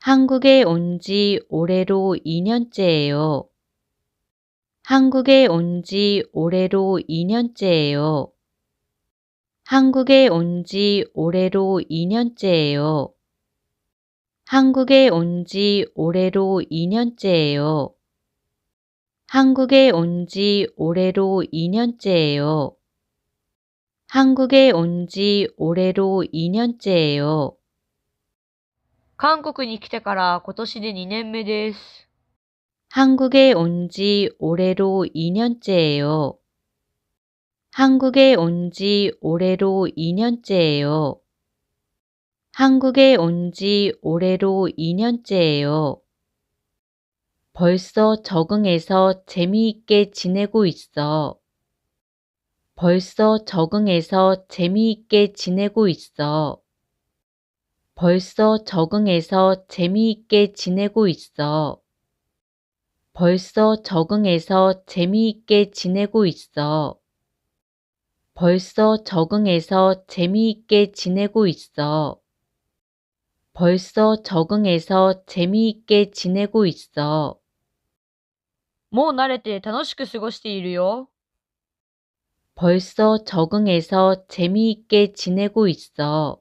한국에 온 지 올해로 2년째예요. 한국에 온 지 올해로 2년째예요. 한국에 온 지 올해로 2년째예요. 한국에 온 지 올해로 2년째예요. 한국에 온 지 올해로 2년째예요. 한국에 온 지 올해로 2년째예요. 韓国に来てから今年で2年目です。 한국에 온 지 올해로 2년째예요. 한국에 온 지 올해로 2년째예요. 한국에 온 지 올해로 2년째예요. 벌써 적응해서 재미있게 지내고 있어. 벌써 적응해서 재미있게 지내고 있어. 벌써 적응해서 재미있게 지내고 있어. 벌써 적응해서 재미있게 지내고 있어. 벌써 적응해서 재미있게 지내고 있어. 벌써 적응해서 재미있게 지내고 있어. もう慣れて楽しく過ごしているよ。 벌써 적응해서 재미있게 지내고 있어.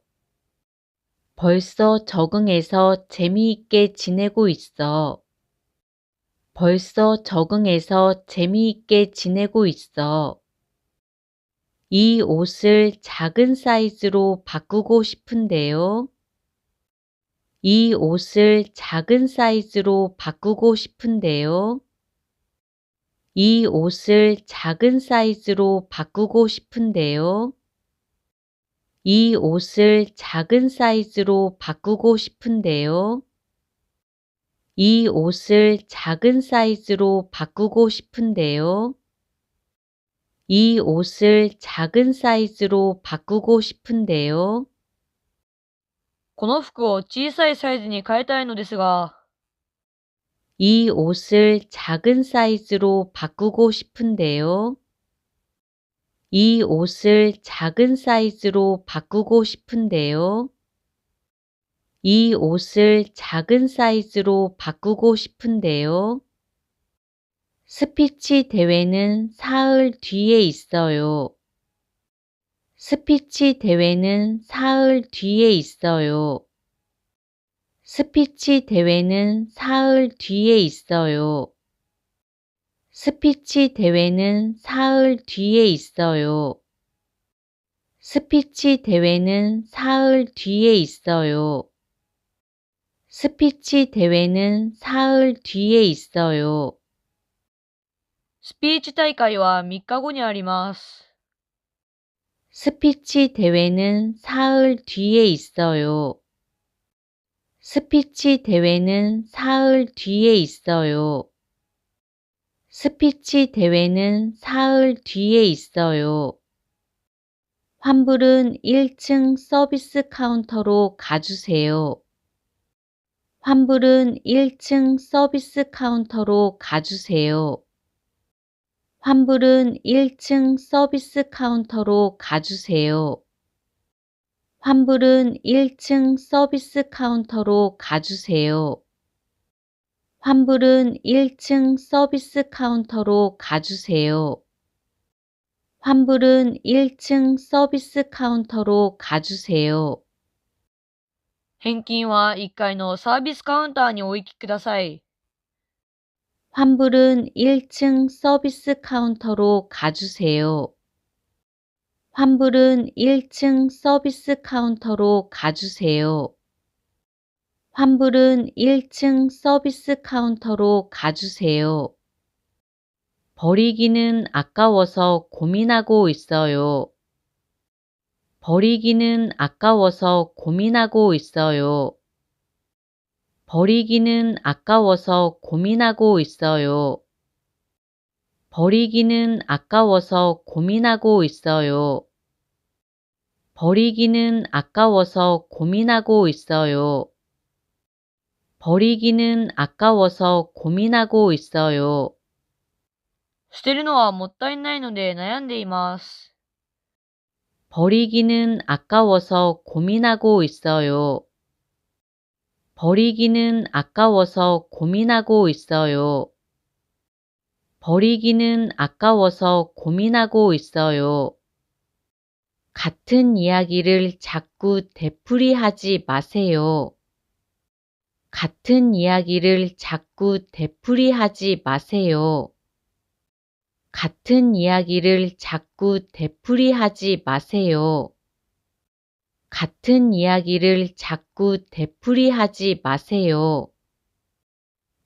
벌써 적응해서 재미있게 지내고 있어. 벌써 적응해서 재미있게 지내고 있어. 이 옷을 작은 사이즈로 바꾸고 싶은데요. 이 옷을 작은 사이즈로 바꾸고 싶은데요. 이 옷을 작은 사이즈로 바꾸고 싶은데요. 이 옷을 작은 사이즈로 바꾸고 싶은데요. 이 옷을 작은 사이즈로 바꾸고 싶은데요. 이 옷을 작은 사이즈로 바꾸고 싶은데요. この服を小さいサイズに変えたいのですが、 이 옷을 작은 사이즈로 바꾸고 싶은데요. 이 옷을 작은 사이즈로 바꾸고 싶은데요. 이 옷을 작은 사이즈로 바꾸고 싶은데요. 스피치 대회는 사흘 뒤에 있어요. 스피치 대회는 사흘 뒤에 있어요. 스피치 대회는 사흘 뒤에 있어요. 스피치 대회는 사흘 뒤에 있어요. 스피치 대회는 사흘 뒤에 있어요. 스피치 대회는 사흘 뒤에 있어요. スピーチ大会は3日後にあります。 스피치 대회는 사흘 뒤에 있어요. 스피치 대회는 사흘 뒤에 있어요. 스피치 대회는 사흘 뒤에 있어요. 환불은 1층 서비스 카운터로 가주세요. 환불은 1층 서비스 카운터로 가주세요. 환불은 1층 서비스 카운터로 가주세요. 환불은 1층 서비스 카운터로 가주세요. 환불은 1층 서비스 카운터로 가주세요. 환불은 1층 서비스 카운터로 가주세요. 返金は1階のサービスカウンターにお行きください。 환불은 1층 서비스 카운터로 가주세요. 환불은 1층 서비스 카운터로 가주세요. 환불은 1층 서비스 카운터로 가주세요. 버리기는 아까워서 고민하고 있어요. 버리기는 아까워서 고민하고 있어요. 버리기는 아까워서 고민하고 있어요. 버리기는 아까워서 고민하고 있어요. 버리기는 아까워서 고민하고 있어요. 버리기는 아까워서 고민하고 있어요. 捨てるのはもったいないので悩んでいます。 버리기는 아까워서 고민하고 있어요. 버리기는 아까워서 고민하고 있어요. 버리기는 아까워서 고민하고 있어요. 같은 이야기를 자꾸 되풀이하지 마세요. 같은 이야기를 자꾸 되풀이하지 마세요. 같은 이야기를 자꾸 되풀이하지 마세요. 같은 이야기를 자꾸 되풀이하지 마세요.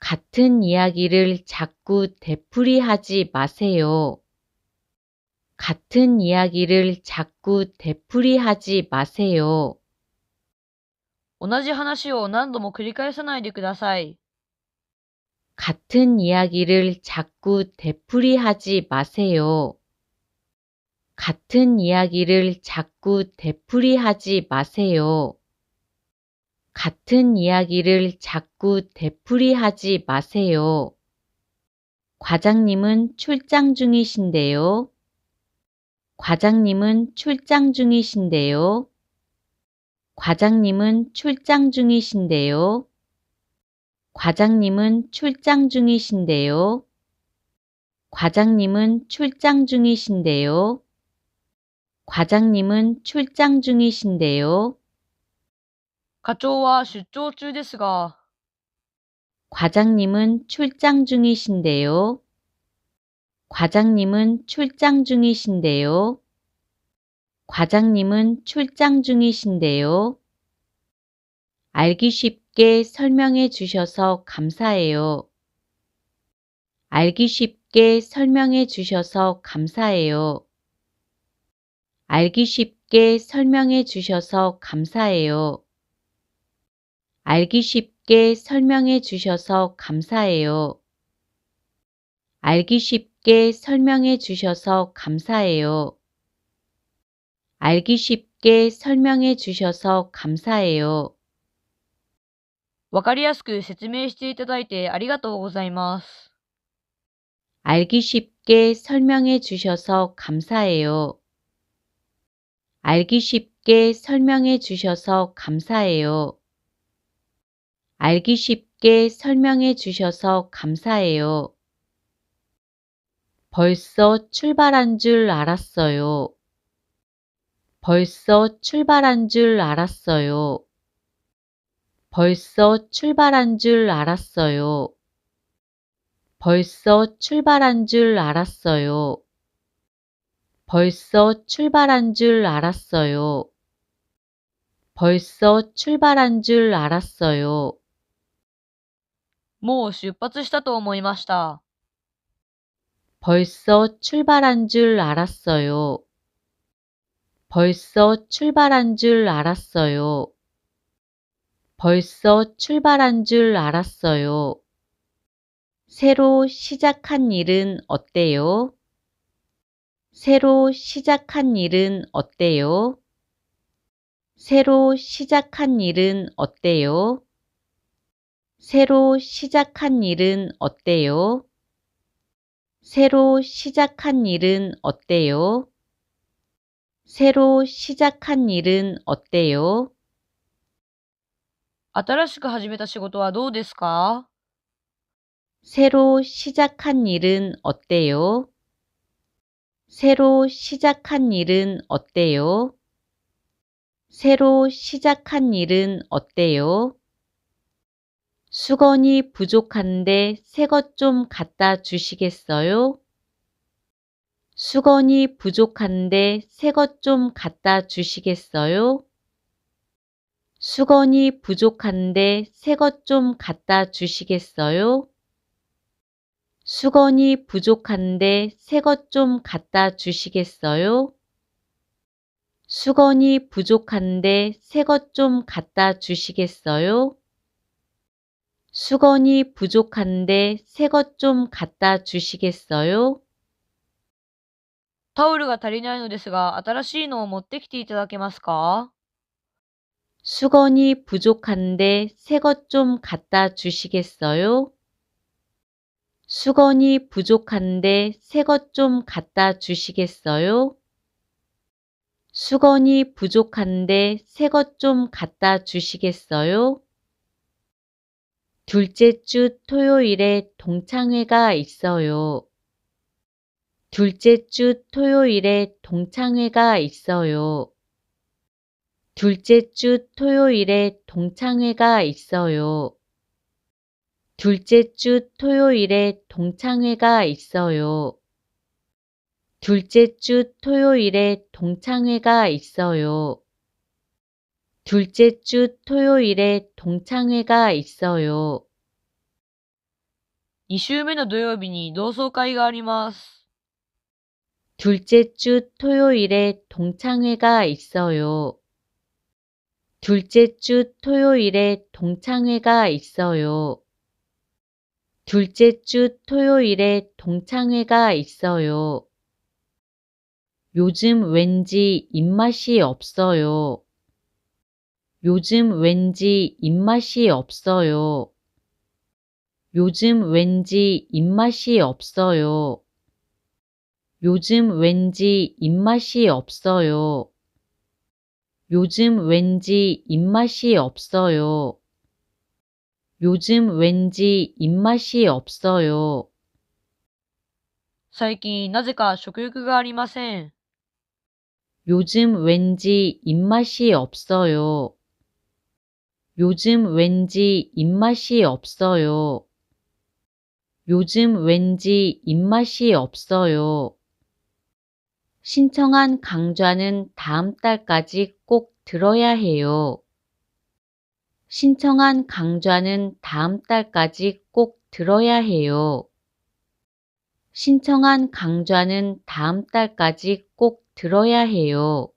같은 이야기를 자꾸 되풀이하지 마세요. 같은 이야기를 자꾸 되풀이하지 마세요. 同じ話を何度も繰り返さないでください。 같은 이야기를 자꾸 되풀이하지 마세요. 같은 이야기를 자꾸 되풀이하지 마세요. 같은 이야기를 자꾸 되풀이하지 마세요. 과장님은 출장 중이신데요. 과장님은 출장 중이신데요. 과장님은 출장 중이신데요. 과장님은 출장 중이신데요. 과장님은 출장 중이신데요. 과장님은 출장 중이신데요. 課長は出張中ですが、 과장님은 출장 중이신데요. 과장님은 출장 중이신데요. 과장님은 출장 중이신데요. 알기 쉽게 설명해 주셔서 감사해요. 알기 쉽게 설명해 주셔서 감사해요. 알기 쉽게 설명해 주셔서 감사해요. 알기 쉽게 설명해 주셔서 감사해요. 알기 쉽게 설명해 주셔서 감사해요. 알기 쉽게 설명해 주셔서 감사해요. わかりやすく説明していただいてありがとうございます。 알기 쉽게 설명해 주셔서 감사해요. 알기 쉽게 설명해 주셔서 감사해요. 알기 쉽게 설명해 주셔서 감사해요. 벌써 출발한 줄 알았어요. 벌써 출발한 줄 알았어요. 벌써 출발한 줄 알았어요. 벌써 출발한 줄 알았어요. 벌써 출발한 줄 알았어요. 벌써 출발한 줄 알았어요. もう出発したと思いました。 벌써 출발한 줄 알았어요. 벌써 출발한 줄 알았어요. 벌써 출발한 줄 알았어요. 새로 시작한 일은 어때요? 새로 시작한 일은 어때요? 새로 시작한 일은 어때요? 새로 시작한 일은 어때요? 새로 시작한 일은 어때요? 새로 시작한 일은 어때요? 新しく始めた仕事はどうですか？ 새로 시작한 일은 어때요? 새로 시작한 일은 어때요? 새로 시작한 일은 어때요? 수건이 부족한데 새 것 좀 갖다 주시겠어요? 수건이 부족한데 새 것 좀 갖다 주시겠어요? 수건이 부족한데 새 것 좀 갖다 주시겠어요? 수건이 부족한데 새 것 좀 갖다 주시겠어요? 수건이 부족한데 새 것 좀 갖다 주시겠어요? 수건이 부족한데 새 것 좀 갖다 주시겠어요? タオルが足りないのですが、新しいのを持ってきていただけますか？ 수건이 부족한데 새 것 좀 갖다 주시겠어요? 수건이 부족한데 새 것 좀 갖다 주시겠어요? 수건이 부족한데 새 것 좀 갖다 주시겠어요? 둘째 주 토요일에 동창회가 있어요. 둘째 주 토요일에 동창회가 있어요. 둘째 주 토요일에 동창회가 있어요. 둘째 주 토요일에 동창회가 있어요. 둘째 주 토요일에 동창회가 있어요. 둘째 주 토요일에 동창회가 있어요. 2週目の土曜日に同窓会があります。 둘째 주 토요일에 동창회가 있어요. 둘째 주 토요일에 동창회가 있어요. 둘째 주 토요일에 동창회가 있어요. 요즘 왠지 입맛이 없어요. 요즘 왠지 입맛이 없어요. 요즘 왠지 입맛이 없어요. 요즘 왠지 입맛이 없어요. 요즘 왠지 입맛이 없어요. 요즘 왠지 입맛이 없어요. 最近なぜか食欲がありません。 요즘 왠지 입맛이 없어요. 요즘 왠지 입맛이 없어요. 요즘 왠지 입맛이 없어요. 신청한 강좌는 다음 달까지 꼭 들어야 해요. 신청한 강좌는 다음 달까지 꼭 들어야 해요. 신청한 강좌는 다음 달까지 꼭 들어야 해요.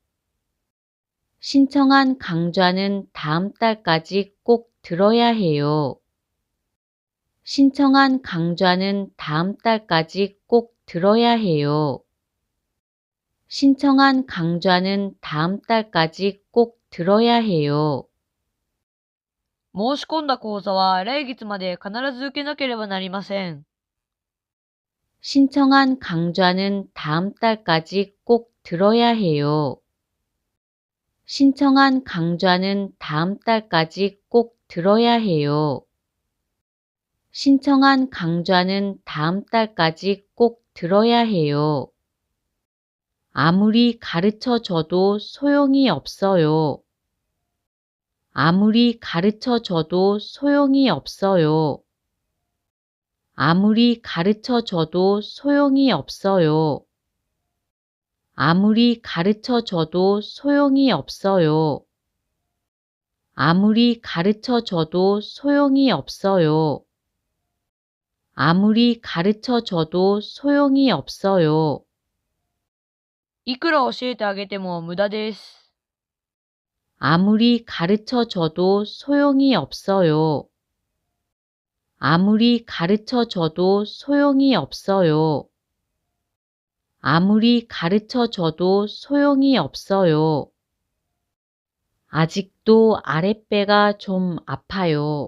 신청한 강좌는 다음 달까지 꼭 들어야 해요. 신청한 강좌는 다음 달까지 꼭 들어야 해요. 신청한 강좌는 다음 달까지 꼭 들어야 해요. 申し込んだ講座は来月まで必ず受けなければなりません。 신청한 강좌는 다음 달까지 꼭 들어야 해요. 신청한 강좌는 다음 달까지 꼭 들어야 해요. 신청한 강좌는 다음 달까지 꼭 들어야 해요. 아무리 가르쳐 줘도 소용이 없어요. 아무리 가르쳐 줘도 소용이 없어요. 아무리 가르쳐 줘도 소용이 없어요. 아무리 가르쳐 줘도 소용이 없어요. 아무리 가르쳐 줘도 소용이 없어요. 아무리 가르쳐 줘도 소용이 없어요. いくら教えてあげても無駄です。 아무리 가르쳐 줘도 소용이 없어요. 아무리 가르쳐 줘도 소용이 없어요. 아무리 가르쳐 줘도 소용이 없어요. 아직도 아랫배가 좀 아파요.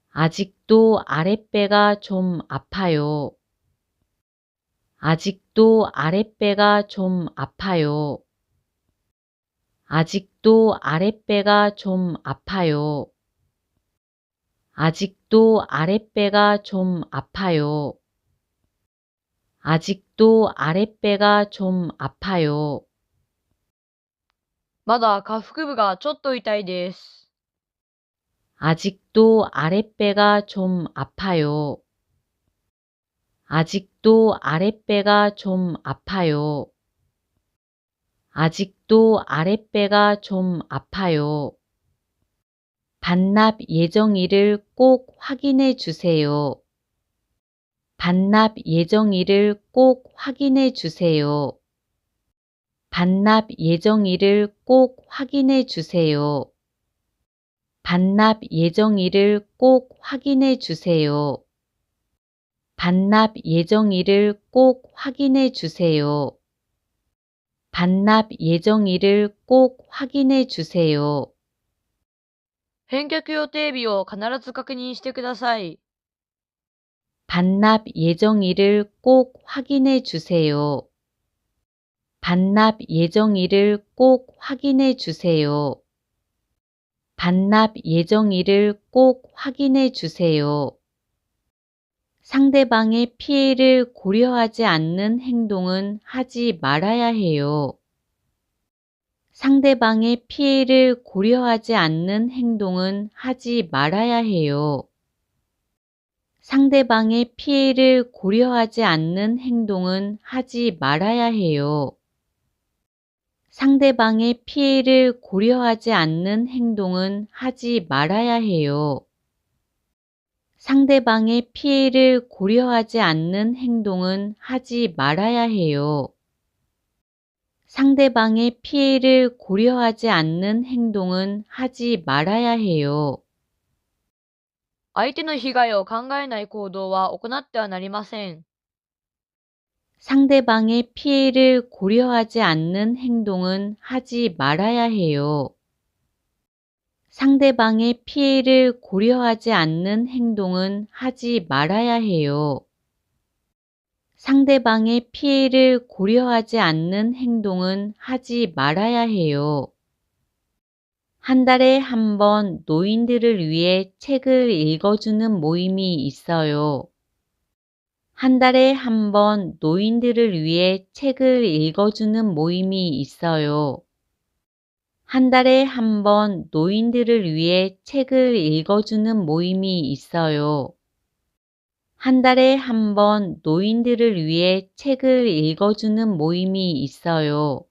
아직도 아랫배가 좀 아파요. 아직도 아랫배가 좀 아파요. 아직도 아랫배가 좀 아파요. 아직도 아랫배가 좀 아파요. 아직도 아랫배가 좀 아파요. まだ下腹部がちょっと痛いです。 아직도 아랫배가 좀 아파요. 아직도 아랫배가 좀 아파요. 아직도 아랫배가 좀 아파요. 반납 예정일을 꼭 확인해 주세요. 반납 예정일을 꼭 확인해 주세요. 반납 예정일을 꼭 확인해 주세요. 반납 예정일을 꼭 확인해 주세요. 반납 예정일을 꼭 확인해 주세요. 반납 예정일을 꼭 확인해 주세요. 返却予定日を必ず確認してください。 반납 예정일을 꼭 확인해 주세요. 반납 예정일을 꼭 확인해 주세요. 반납 예정일을 꼭 확인해 주세요. 상대방의 피해를 고려하지 않는 행동은 하지 말아야 해요. 상대방의 피해를 고려하지 않는 행동은 하지 말아야 해요. 상대방의 피해를 고려하지 않는 행동은 하지 말아야 해요. 상대방의 피해를 고려하지 않는 행동은 하지 말아야 해요. 상대방의 피해를 고려하지 않는 행동은 하지 말아야 해요. 상대방의 피해를 고려하지 않는 행동은 하지 말아야 해요. 相手の被害を考えない行動は行ってはなりません。 상대방의 피해를 고려하지 않는 행동은 하지 말아야 해요. 상대방의 피해를 고려하지 않는 행동은 하지 말아야 해요. 상대방의 피해를 고려하지 않는 행동은 하지 말아야 해요. 한 달에 한 번 노인들을 위해 책을 읽어주는 모임이 있어요. 한 달에 한 번 노인들을 위해 책을 읽어주는 모임이 있어요. 한 달에 한 번 노인들을 위해 책을 읽어주는 모임이 있어요. 한 달에 한 번 노인들을 위해 책을 읽어주는 모임이 있어요.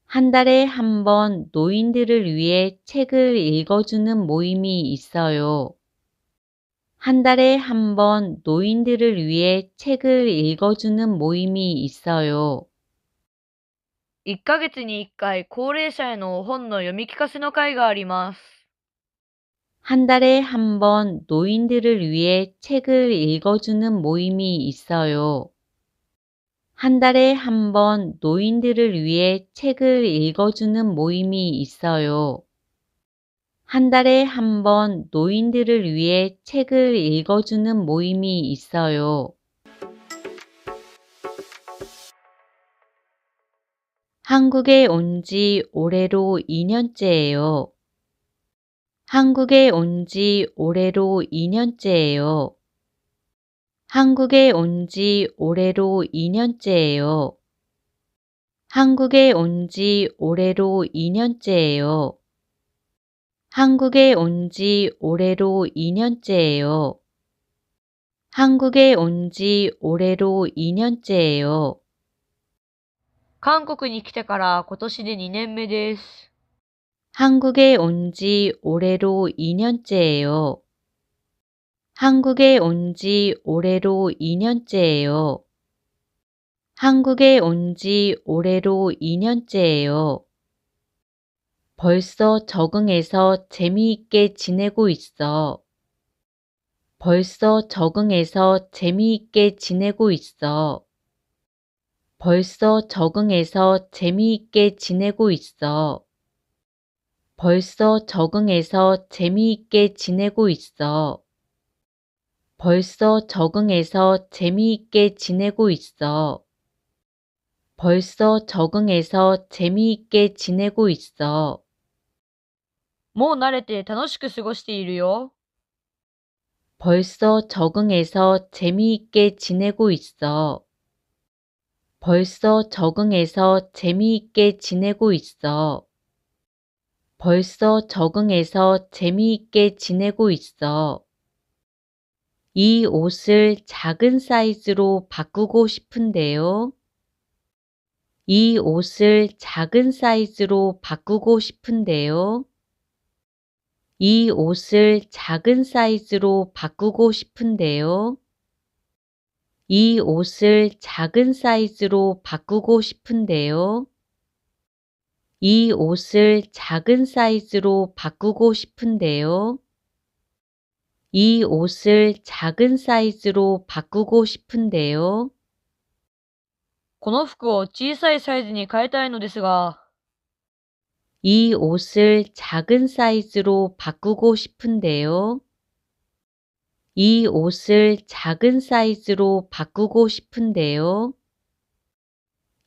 한 달에 한 번 노인들을 위해 책을 읽어주는 모임이 있어요. 한 달에 한 번 노인들을 위해 책을 읽어주는 모임이 있어요. 1ヶ月に1回、高齢者への本の読み聞かせの会があります。 한 달에 한 번 노인들을 위해 책을 읽어주는 모임이 있어요. 한 달에 한 번 노인들을 위해 책을 읽어주는 모임이 있어요. 한 달에 한 번 노인들을 위해 책을 읽어주는 모임이 있어요. 한국에 온 지 올해로 2년째예요. 한국에 온 지 올해로 2년째예요. 한국에 온 지 올해로 2년째예요. 한국에 온 지 올해로 2년째예요. 한국에 온 지 올해로 2년째예요. 한국에 온 지 올해로 2년째예요. 韓国に来てから今年で2年目です。 한국에 온 지 올해로 2년째예요. 한국에 온 지 올해로 2년째예요. 한국에 온 지 올해로 2년째예요. 벌써 적응해서 재미있게 지내고 있어. 벌써 적응해서 재미있게 지내고 있어. 벌써 적응해서 재미있게 지내고 있어. 벌써 적응해서 재미있게 지내고 있어. 벌써 적응해서 재미있게 지내고 있어. 벌써 적응해서 재미있게 지내고 있어. もう慣れて楽しく過ごしているよ。 벌써 적응해서 재미있게 지내고 있어. 벌써 적응해서 재미있게 지내고 있어. 벌써 적응해서 재미있게 지내고 있어. 이 옷을 작은 사이즈로 바꾸고 싶은데요. 이 옷을 작은 사이즈로 바꾸고 싶은데요. 이 옷을 작은 사이즈로 바꾸고 싶은데요. 이 옷을 작은 사이즈로 바꾸고 싶은데요. 이 옷을 작은 사이즈로 바꾸고 싶은데요. 이 옷을 작은 사이즈로 바꾸고 싶은데요. この服を小さいサイズに変えたいのですが、 이 옷을 작은 사이즈로 바꾸고 싶은데요. 이 옷을 작은 사이즈로 바꾸고 싶은데요.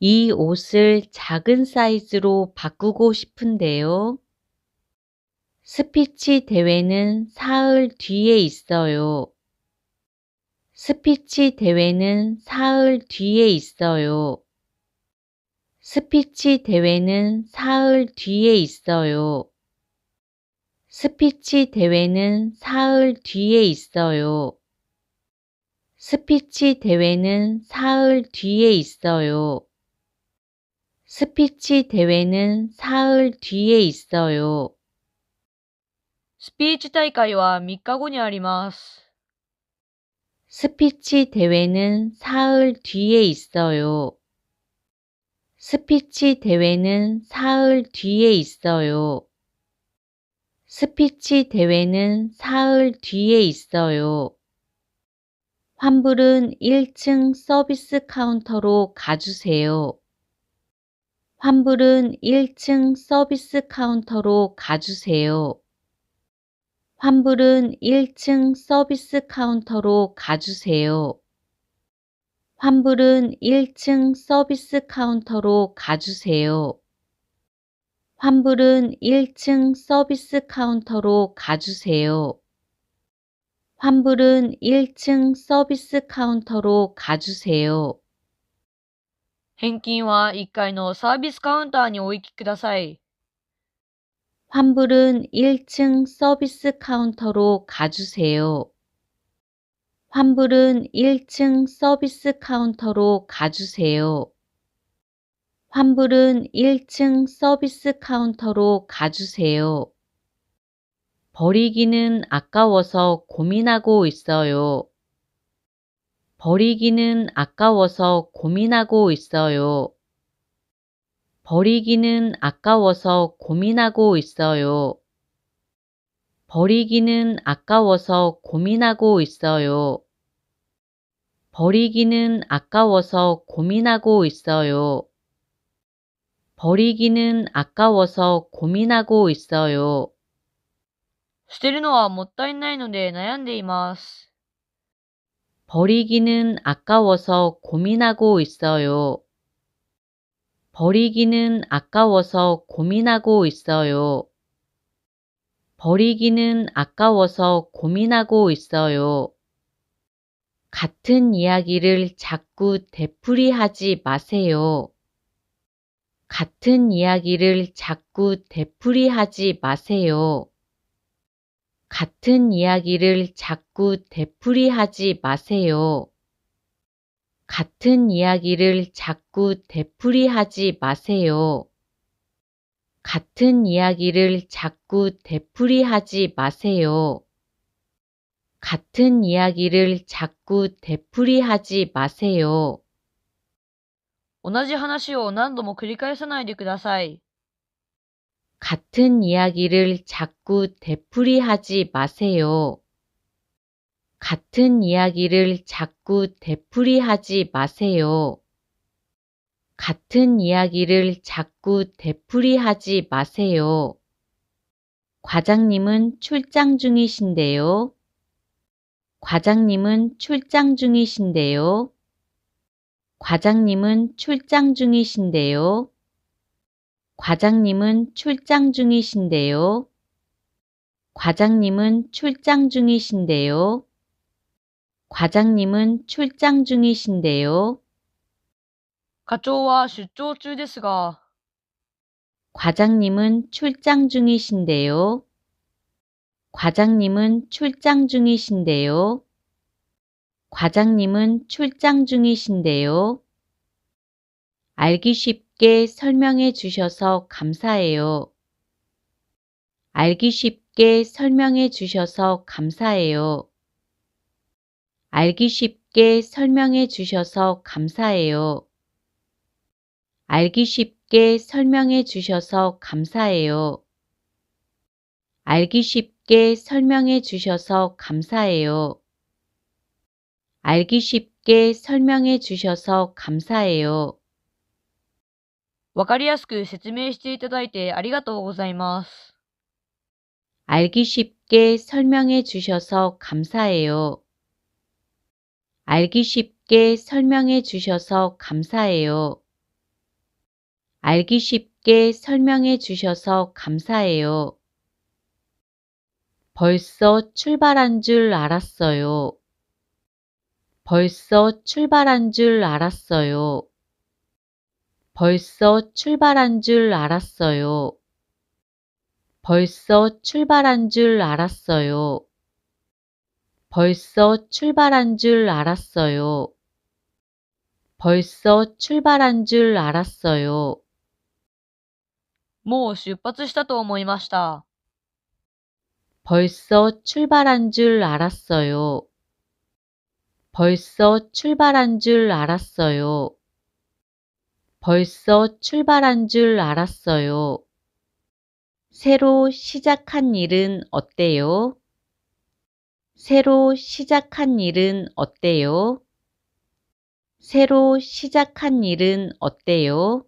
이 옷을 작은 사이즈로 바꾸고 싶은데요. 스피치 대회는 사흘 뒤에 있어요. 스피치 대회는 사흘 뒤에 있어요. 스피치 대회는 사흘 뒤에 있어요. 스피치 대회는 사흘 뒤에 있어요. 스피치 대회는 사흘 뒤에 있어요. 스피치 대회는 사흘 뒤에 있어요. スピーチ大会は3日後にあります。 스피치 대회는 사흘 뒤에 있어요. 스피치 대회는 사흘 뒤에 있어요. 스피치 대회는 사흘 뒤에 있어요. 환불은 1층 서비스 카운터로 가주세요. 환불은 1층 서비스 카운터로 가주세요. 환불은 1층 서비스 카운터로 가주세요. 환불은 1층 서비스 카운터로 가주세요. 환불은 1층 서비스 카운터로 가주세요. 환불은 1층 서비스 카운터로 가주세요. 返金は1階のサービスカウンターにお行きください。 환불은 1층 서비스 카운터로 가주세요. 환불은 1층 서비스 카운터로 가주세요. 환불은 1층 서비스 카운터로 가주세요. 버리기는 아까워서 고민하고 있어요. 버리기는 아까워서 고민하고 있어요. 버리기는 아까워서 고민하고 있어요. 버리기는 아까워서 고민하고 있어요. 버리기는 아까워서 고민하고 있어요. 버리기는 아까워서 고민하고 있어요. 捨てるのはもったいないので悩んでいます。 버리기는 아까워서 고민하고 있어요. 버리기는 아까워서 고민하고 있어요. 버리기는 아까워서 고민하고 있어요. 같은 이야기를 자꾸 되풀이하지 마세요. 같은 이야기를 자꾸 되풀이하지 마세요. 같은 이야기를 자꾸 되풀이하지 마세요. 같은 이야기를 자꾸 되풀이하지 마세요. 같은 이야기를 자꾸 되풀이하지 마세요. 같은 이야기를 자꾸 되풀이하지 마세요. 同じ話を何度も繰り返さないでください。 같은 이야기를 자꾸 되풀이하지 마세요. 같은 이야기를 자꾸 되풀이하지 마세요. 같은 이야기를 자꾸 되풀이하지 마세요. 과장님은 출장 중이신데요. 과장님은 출장 중이신데요. 과장님은 출장 중이신데요. 과장님은 출장 중이신데요. 과장님은 출장 중이신데요. 과장님은 출장 중이신데요. 課長は出張中ですが、 과장님은 출장 중이신데요. 과장님은 출장 중이신데요. 과장님은 출장 중이신데요. 알기 쉽게 설명해 주셔서 감사해요. 알기 쉽게 설명해 주셔서 감사해요. 알기 쉽게 설명해 주셔서 감사해요. 알기 쉽게 설명해 주셔서 감사해요. 알기 쉽게 설명해 주셔서 감사해요. 알기 쉽게 설명해 주셔서 감사해요. わかりやすく説明していただいてありがとうございます。 알기 쉽게 설명해 주셔서 감사해요. 알기 쉽게 설명해 주셔서 감사해요. 알기 쉽게 설명해 주셔서 감사해요. 벌써 출발한 줄 알았어요. 벌써 출발한 줄 알았어요. 벌써 출발한 줄 알았어요. 벌써 출발한 줄 알았어요. 벌써 출발한 줄 알았어요. 벌써 출발한 줄 알았어요. もう出発したと思いました。벌써 출발한 줄 알았어요. 벌써 출발한 줄 알았어요. 벌써 출발한 줄 알았어요. 새로 시작한 일은 어때요? 새로 시작한 일은 어때요? 새로 시작한 일은 어때요?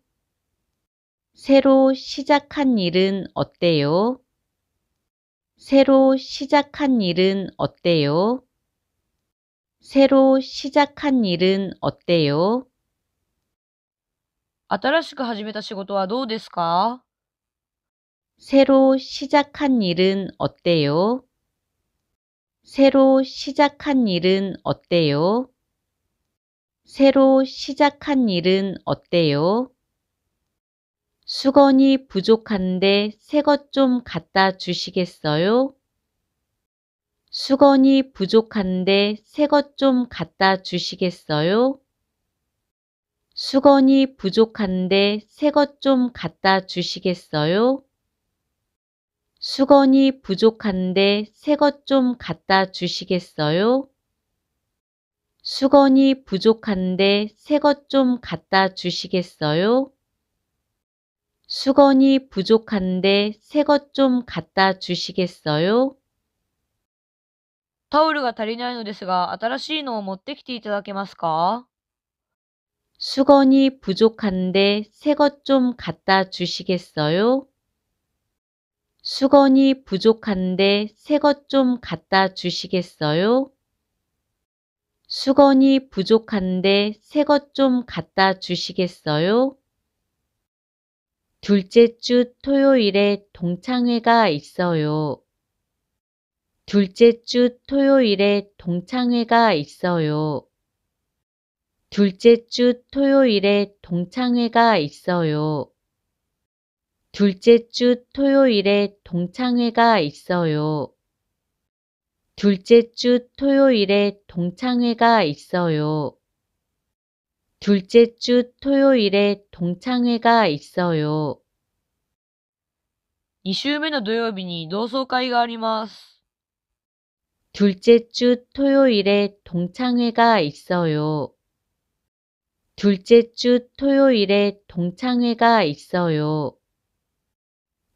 새로 시작한 일은 어때요? 새로 시작한 일은 어때요? 새로 시작한 일은 어때요? 新しく始めた仕事はどうですか？ 새로 시작한 일은 어때요? 새로 시작한 일은 어때요? 새로 시작한 일은 어때요? 수건이 부족한데 새 것 좀 갖다 주시겠어요? 수건이 부족한데 새 것 좀 갖다 주시겠어요? 수건이 부족한데 새 것 좀 갖다 주시겠어요? 수건이 부족한데 새 것 좀 갖다 주시겠어요? 수건이 부족한데 새 것 좀 갖다 주시겠어요? 수건이 부족한데 새 것 좀 갖다 주시겠어요? タオルが足りないのですが、新しいのを持ってきていただけますか？ 수건이 부족한데 새 것 좀 갖다 주시겠어요? 수건이 부족한데 새 것 좀 갖다 주시겠어요? 수건이 부족한데 새 것 좀 갖다 주시겠어요? 둘째 주 토요일에 동창회가 있어요. 둘째 주 토요일에 동창회가 있어요. 둘째 주 토요일에 동창회가 있어요. 둘째 주 토요일에 동창회가 있어요. 둘째 주 토요일에 동창회가 있어요. 둘째 주 토요일에 동창회가 있어요. 2週目の土曜日に同窓会があります。 둘째 주 토요일에 동창회가 있어요. 둘째 주 토요일에 동창회가 있어요.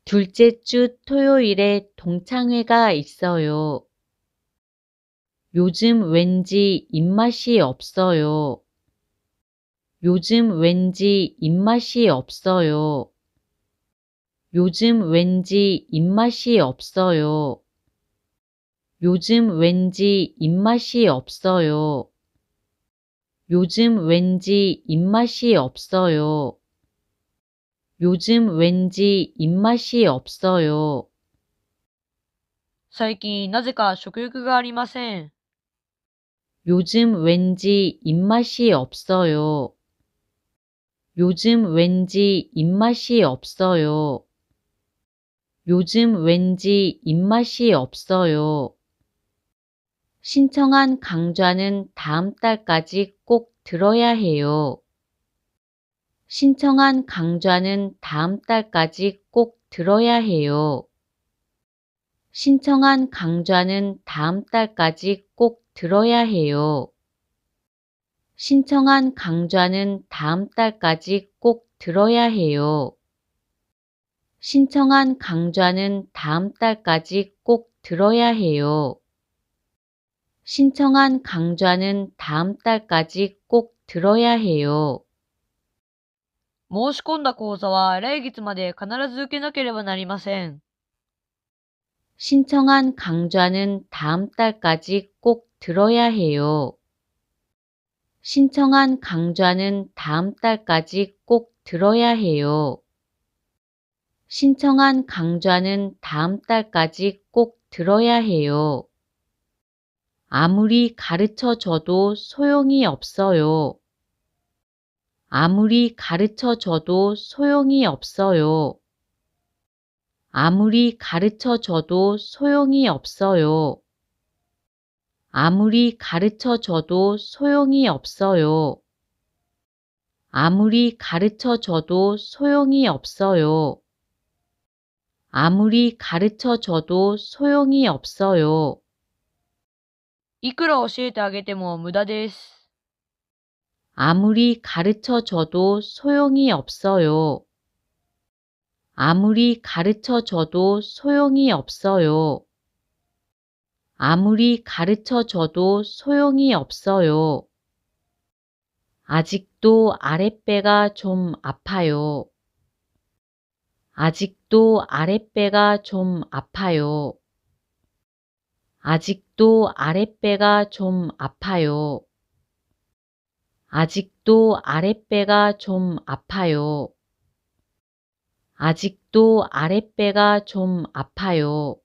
둘째 주 토요일에 동창회가 있어요. 요즘 왠지 입맛이 없어요. 요즘 왠지 입맛이 없어요. 요즘 왠지 입맛이 없어요. 요즘 왠지 입맛이 없어요. 요즘 왠지 입맛이 없어요. 요즘 왠지 입맛이 없어요. 最近なぜか食欲がありません。 요즘 왠지 입맛이 없어요. 요즘 왠지 입맛이 없어요. 요즘 왠지 입맛이 없어요. 신청한 강좌는 다음 달까지 꼭 들어야 해요. 신청한 강좌는 다음 달까지 꼭 들어야 해요. 신청한 강좌는 다음 달까지 꼭 들어야 해요. 신청한 강좌는 다음 달까지 꼭 들어야 해요. 신청한 강좌는 다음 달까지 꼭 들어야 해요. 신청한 강좌는 다음 달까지 꼭 들어야 해요. 申し込んだ講座は来月まで必ず受けなければなりません。 신청한 강좌는 다음 달까지 꼭 들어야 해요. 신청한 강좌는 다음 달까지 꼭 들어야 해요. 신청한 강좌는 다음 달까지 꼭 들어야 해요. 아무리 가르쳐 줘도 소용이 없어요. 아무리 가르쳐 줘도 소용이 없어요. 아무리 가르쳐 줘도 소용이 없어요. 아무리 가르쳐 줘도 소용이 없어요. 아무리 가르쳐 줘도 소용이 없어요. 아무리 가르쳐 줘도 소용이 없어요. いくら教えてあげても無駄です。아무리 가르쳐 줘도 소용이 없어요. 아무리 가르쳐 줘도 소용이 없어요. 아무리 가르쳐 줘도 소용이 없어요. 아직도 아랫배가 좀 아파요. 아직도 아랫배가 좀 아파요. 아직도 아랫배가 좀 아파요. 아직도 아랫배가 좀 아파요. 아직도 아랫배가 좀 아파요.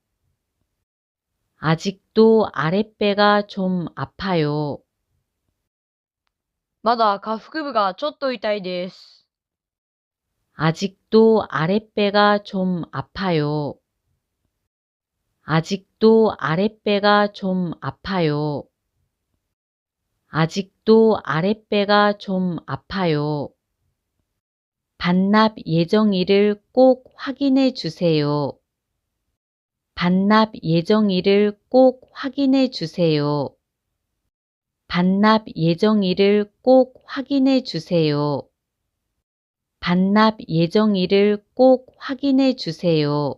아직도 아랫배가 좀 아파요. まだ下腹部がちょっと痛いです。 아직도 아랫배가 좀 아파요. 아직도 아랫배가 좀 아파요. 아직도 아랫배가 좀 아파요. 반납 예정일을 꼭 확인해 주세요. 반납 예정일을 꼭 확인해 주세요. 반납 예정일을 꼭 확인해 주세요. 반납 예정일을 꼭 확인해 주세요.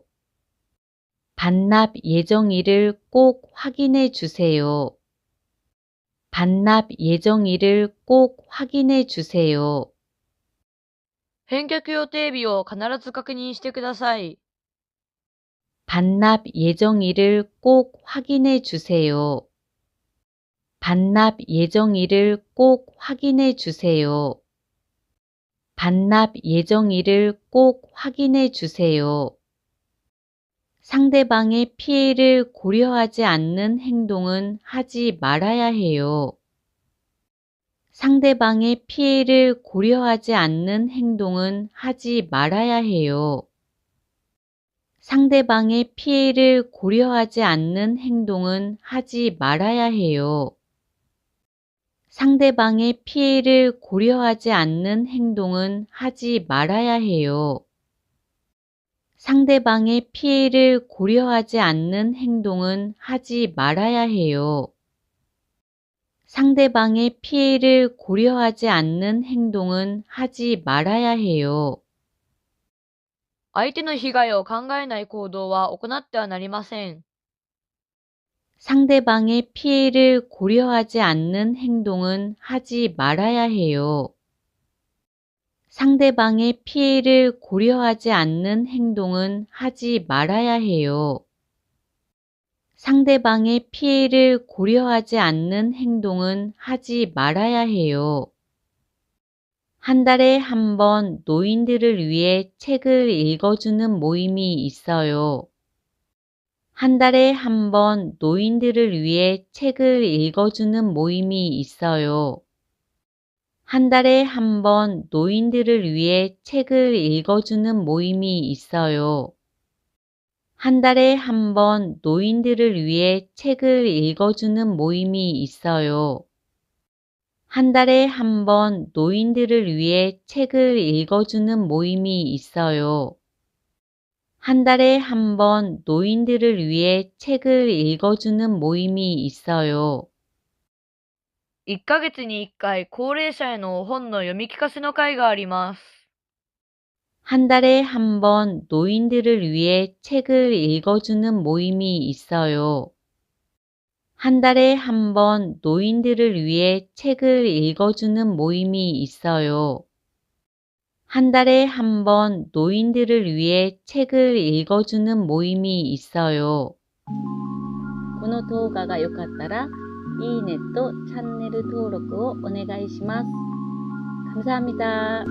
반납 예정일을 꼭 확인해 주세요. 반납 예정일을 꼭 확인해 주세요. 返却予定日を必ず確認してください。 반납 예정일을 꼭 확인해 주세요. 반납 예정일을 꼭 확인해 주세요. 반납 예정일을 꼭 확인해 주세요. 상대방의 피해를 고려하지 않는 행동은 하지 말아야 해요. 상대방의 피해를 고려하지 않는 행동은 하지 말아야 해요. 상대방의 피해를 고려하지 않는 행동은 하지 말아야 해요. 상대방의 피해를 고려하지 않는 행동은 하지 말아야 해요. 상대방의 피해를 고려하지 않는 행동은 하지 말아야 해요. 상대방의 피해를 고려하지 않는 행동은 하지 말아야 해요. 相手の被害を考えない行動は行ってはなりません。 상대방의 피해를 고려하지 않는 행동은 하지 말아야 해요. 상대방의 피해를 고려하지 않는 행동은 하지 말아야 해요. 상대방의 피해를 고려하지 않는 행동은 하지 말아야 해요. 한 달에 한 번 노인들을 위해 책을 읽어주는 모임이 있어요. 한 달에 한 번 노인들을 위해 책을 읽어주는 모임이 있어요. 한 달에 한 번 노인들을 위해 책을 읽어주는 모임이 있어요. 한 달에 한 번 노인들을 위해 책을 읽어주는 모임이 있어요. 한 달에 한 번 노인들을 위해 책을 읽어주는 모임이 있어요. 한 달에 한 번 노인들을 위해 책을 읽어주는 모임이 있어요. 1ヶ月に1回高齢者への本の読み聞かせの会があります。 한 달에 한 번 노인들을 위해 책을 읽어주는 모임이 있어요. 한 달에 한 번 노인들을 위해 책을 읽어주는 모임이 있어요. 한 달에 한 번 노인들을 위해 책을 읽어주는 모임이 있어요. この動画が良かったらいいねとチャンネル登録をお願いします。감사합니다.